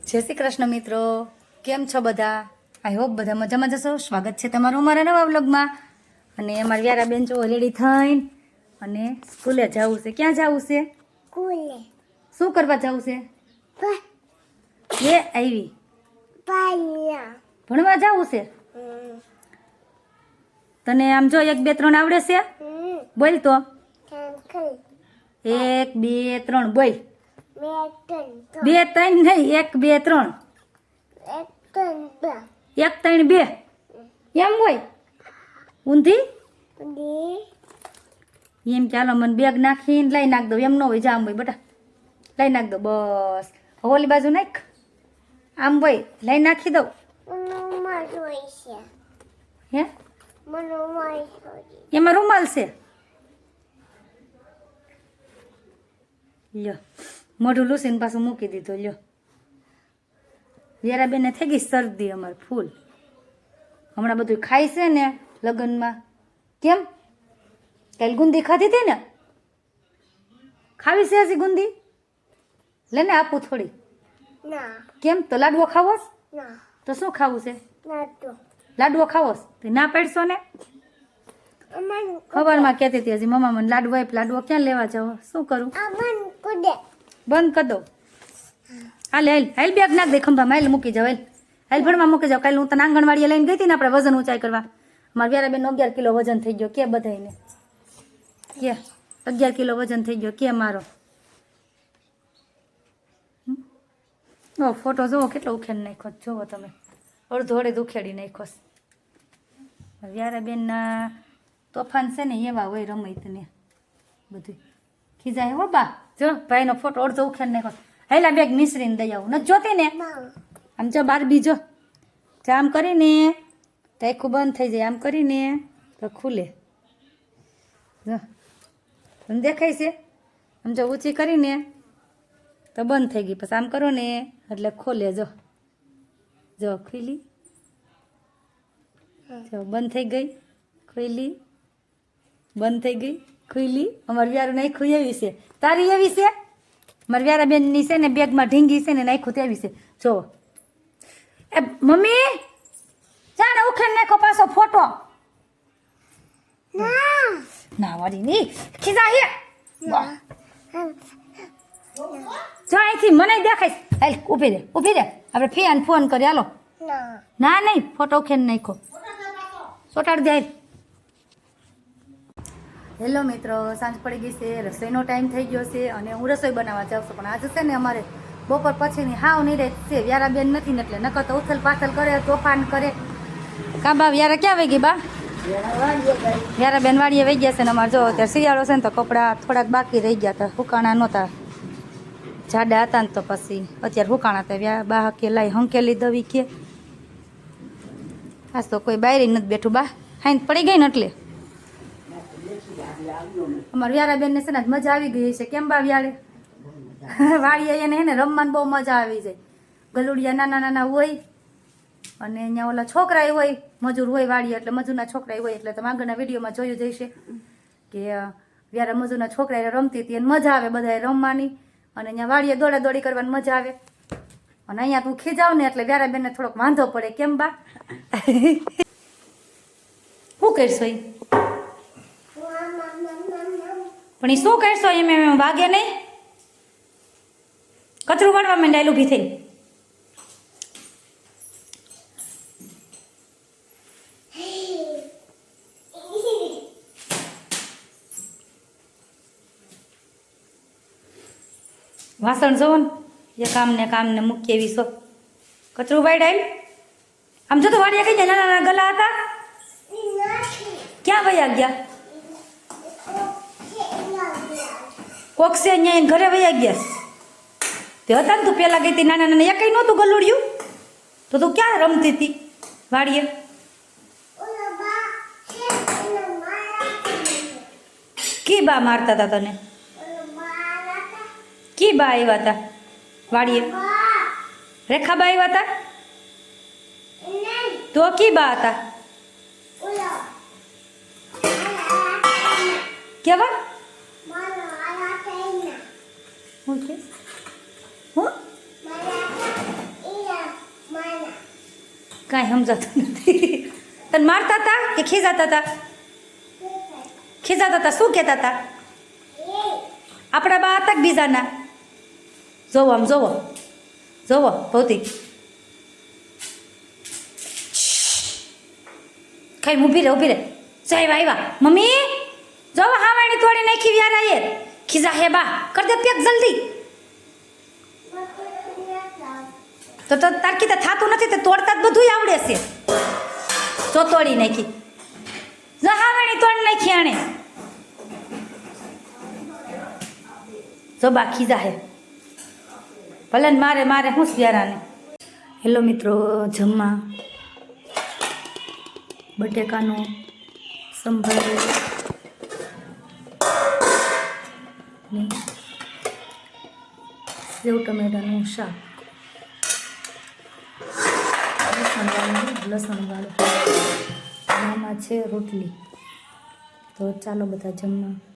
જય શ્રી કૃષ્ણ મિત્રો, કેમ છો બધા? આઈ હોપ બધા મજામાં જશો. સ્વાગત છે તમારું અમારા નવા વ્લોગમાં. અને અમારી વ્યારા બેન જો રેડી થઈને અને સ્કૂલે જવું છે. ક્યાં જવું છે? સ્કૂલે. શું કરવા જવું છે? એ આવી ભણવા જવું છે. તને આમ જો 1 2 3 આવડે છે? બોલ તો 1 2 3 બોલ. 2 3 નહીં, 1 2 3. 1 3 2 એમ હોય ઊંધી એમ. ચાલો મને બેગ નાખીને લઈ નાખ દો. એમ ન હોય, જામ હોય બેટા, લઈ નાખ દો બસ. ઓલી બાજુ નાખ, આમ હોય લઈ નાખી દઉં. હે એમાં રૂમાલ છે? લ્યો મોઢું લૂસીને પાછું મૂકી દીધું. લ્યો વેરાબેનને થઈ ગઈ શરદી અમારે ફૂલ. હમણાં બધું ખાય છે ને લગ્નમાં. કેમ કાલ ગુંદી ખાધી હતી ને? ખાવી છે હજી ગુંદી? લેને આપું થોડી. કેમ તો લાડવો ખાવો છે? તો શું ખાવું છે? લાડવો ખાવો છે? ના પાડશો ને? ખબરમાં કહેતી હતી હજી મમ્મા મને લાડવો આપ. લાડવો ક્યાં લેવા જાવ? શું કરું? બંધ કરી દો. હાલ હાલ હાલ બેગ નાખ દે ખંભામાં. હાલ મૂકી જાવ. હાલ હાલ ભણવા મૂકી જાવ. કાલે હું તને આંગણવાડીએ લઈને ગઈ હતી ને, આપણે વજન ઊંચાઈ કરવા. મારા વ્યારાબેન 11 કિલો વજન થઈ ગયો. કે બધાને કે 11 કિલો વજન થઈ ગયો કે મારો. ફોટો જોવો કેટલો ઉખેડી નાખ્યો. જોવો તમે, અડધો અડધ ઉખેડી નાખ્યો. વ્યારાબેનના તોફાન છે ને એવા હોય રમત ને બધું ખીજાય. હો બા જો ભાઈનો ફોટો અડધો ઉખેડી નાખ્યો. હેલા બેગ મિશ્રીને દઈ આવું. નથી જોતી ને? આમ જો બાર બીજો આમ કરીને તો આખું બંધ થઈ જાય. આમ કરીને તો ખુલે. જો તમને દેખાય છે? આમ જો ઊંચી કરીને તો બંધ થઈ ગઈ. પછી આમ કરો ને એટલે ખોલે. જો જો ખુલી. જો બંધ થઈ ગઈ, ખુલી, બંધ થઈ ગઈ, ખુલી. અમારી વ્યારું નાખ્યું એવી છે. તારી એવી છે? મારી વ્યારાબેનની છે ને બેગમાં ઢીંગી છે ને નાખ્યું તેવી છે. જો એ મમ્મી જાણે ઉખેડ નાખો પાછો ફોટો. ના વાળી નહીં ખીજા હે. જો અહીંથી મને દેખાય. હાલ ઊભી દે, ઊભી દે. આપણે ફિયાને ફોન કરી. હાલો. ના નહીં, ફોટો ઉખેડ નાખો. સોટાડી દે. હેલો મિત્રો, સાંજ પડી ગઈ છે, રસોઈનો ટાઈમ થઈ ગયો છે અને હું રસોઈ બનાવવા જાઉં છું. પણ આજે છે ને અમારે બપોર પછીની હાવ નિરાત છે. વ્યારાબેન નથી ને એટલે નકર તો ઉથલ પાથલ કરે, તોફાન કરે. કાબા વ્યારા ક્યાં વહી ગઈ બા? વ્યારાબેન વાડીએ વહી ગયા છે ને અમારે જો અત્યારે શિયાળો છે ને તો કપડાં થોડાક બાકી રહી ગયા હતા. હુકાણા નહોતા, જાડા હતા ને તો પછી અત્યારે હુકાણા હતા. બા કે લાઈ હંકેલી દવી કે આજ તો કોઈ બાયરી નથી બેઠું. બા હાઈન પડી ગઈ ને એટલે અમારે વ્યારાબેનને છે ને મજા આવી ગઈ છે. કેમ બા વ્યાળે વાળીએ એને હે ને રમવાની બહુ મજા આવી જાય. ગલુડિયા નાના નાના હોય અને અહીંયા ઓલા છોકરા હોય, મજૂર હોય વાળીએ એટલે મજૂરના છોકરા હોય. એટલે તમે આગળના વિડીયોમાં જોયું જઈશે કે વ્યારા મજૂરના છોકરા રમતી હતી એને મજા આવે બધાએ રમવાની. અને અહીંયા વાળીએ દોડા દોડી કરવાની મજા આવે. અને અહીંયા તું ખીજાવ ને એટલે વ્યારાબેનને થોડોક વાંધો પડે. કેમ બા? શું કરશો એ? પણ એ શું કરશો એમ? એમ વાગે નહીં? કચરું વાળવા માંડાયેલું ઊભી થઈ. વાસણ જોવો ને એ કામ ને મૂકી એવી છો. કચરું વાળાય આમ જો તો વાળીએ કઈ જાય. નાના નાના ગલા હતા ક્યાં વયા ગયા? કોકસે અહીંયા ઘરે વયા ગયા તે હતા ને. તું પેલા ગઈ હતી નાના નાના એકઈ નહોતું ગલુડિયું તો તું ક્યાં રમતી હતી વાડીએ? કી બા મારતા હતા તને? કી બા આવ્યા હતા વાડીએ? રેખાબા આવ્યા હતા? તો કી બા હતા? કેવા? હું કે હું કાંઈ સમજાતું નથી. તને મારતા હતા કે ખીજાતા હતા? ખીજાતા હતા. શું કહેતા હતા? આપણા બા હતા કે બીજાના? જોવો આમ જોવો, જોવો ભૌતિક ખાઈ ઊભી રે સાહેબ આવ્યા. મમ્મી જોવો હાવાણી તોડી નાખી વ્યારાએ. ખીજા હે બા કર દે પેક જલ્દી. તો તાર કીધા થાતું નથી તે તોડતા જ બધું આવડે છે. જો તોડી નાખી, જો હાવાણી તોડી નાખી આણે. જો બા ખીજા હે ભલે ને મારે હું વ્યારાને. હેલો મિત્રો, જમવા બટેકાનો સંભાર ને સેવ ટમેટાનું શાક, લસણવાળું આમાં છે રોટલી. તો ચાલો બધા જમવા.